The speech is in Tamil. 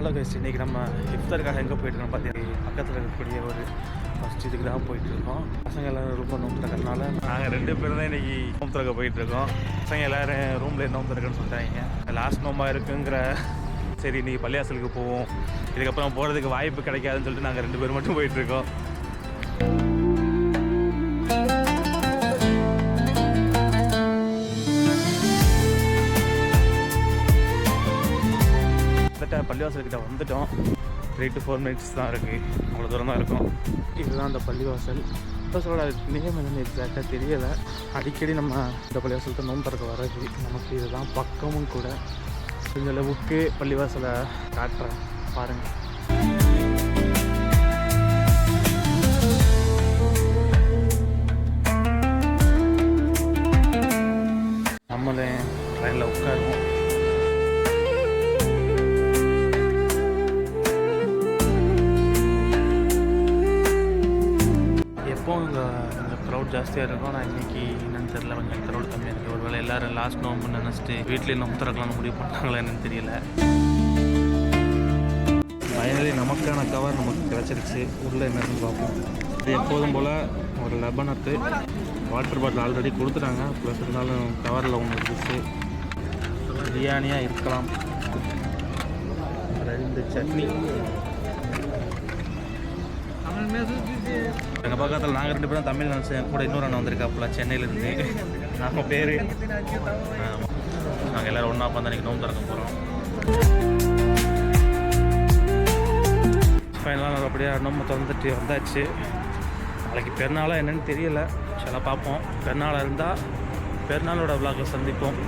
ஹலோ கைஸ், இன்றைக்கி நம்ம இஃப்தாருக்காக எங்கே போயிட்டுருக்கோம் பார்த்தீங்கன்னா பக்கத்தில் இருக்கக்கூடிய ஒரு ஃபஸ்ட் இதுக்கு தான் போயிட்டுருக்கோம். பசங்க எல்லோரும் ரொம்ப நோம்பு திறக்கிறதுனால நாங்கள் 2 பேர் தான் இன்றைக்கி நோம்பு திறக்க போயிட்டுருக்கோம். பசங்க எல்லோரும் ரூமில் நோம்பு திறக்குன்னு சொல்லிட்டாங்க. லாஸ்ட் நோம்பாக இருக்குங்கிற சரி இன்றைக்கி பள்ளியாசலுக்கு போவோம், இதுக்கப்புறம் போகிறதுக்கு வாய்ப்பு கிடைக்காதுன்னு சொல்லிட்டு நாங்கள் 2 பேர் மட்டும் போயிட்டுருக்கோம். பள்ளிவாசல்கிட்ட வந்துட்டோம். 3 to 4 minutes தான் இருக்குது, அவ்வளோ தூரம் தான் இருக்கும். இதுதான் அந்த பள்ளிவாசல். பள்ளிவாசலோட நேம் என்னென்னு எக்ஸாக்டாக தெரியலை. அடிக்கடி நம்ம இந்த பள்ளிவாசலுக்கு நோம்பு திறக்க வர்றது நமக்கு இதுதான் பக்கமும் கூட. இந்த அளவுக்கு பள்ளிவாசலை காட்டுறேன் பாருங்கள். நம்மளே ட்ரெயினில் உட்காருவோம். எப்போவும் இங்கே கொஞ்சம் க்ரௌட் ஜாஸ்தியாக இருக்கும். ஆனால் இன்றைக்கி என்னென்னு தெரியல, கொஞ்சம் க்ரௌட் கம்மியாக இருக்குது. ஒருவேளை எல்லோரும் லாஸ்ட் நோம்புன்னு நினச்சிட்டு வீட்லேயே நோம்பு திறக்கலாம்னு முடிவு பண்ணாங்களா என்னன்னு தெரியல. ஃபைனலி நமக்கான கவர் நமக்கு கிடச்சிருச்சு. உள்ளே என்னன்னு பார்ப்போம். இது எப்போதும் போல் ஒரு லெபனத்து வாட்டர் பாட்டில் ஆல்ரெடி கொடுத்துட்டாங்க. ப்ளஸ் இருந்தாலும் கவரில் ஒன்று இருந்துச்சு. பிரியாணியாக இருக்கலாம். 2 சட்னி. எங்கள் பக்கத்தில் நாங்கள் 2 பேரும் தமிழ் நினச்சேன். கூட இன்னொரு அண்ணன் வந்திருக்காப்புல சென்னையிலேருந்து. நாங்கள் பேர் நாங்கள் எல்லோரும் ஒன்றா பார்த்து அன்றைக்கி நோம்பு திறக்க போகிறோம். ஃபைனலாக நல்லபடியாக நோம்பு திறந்துட்டு வந்தாச்சு. நாளைக்கு பெருநாளாக என்னென்னு தெரியலை, சில பார்ப்போம். பெருநாளாக இருந்தால் பெருநாளோட விழாக்களை சந்திப்போம்.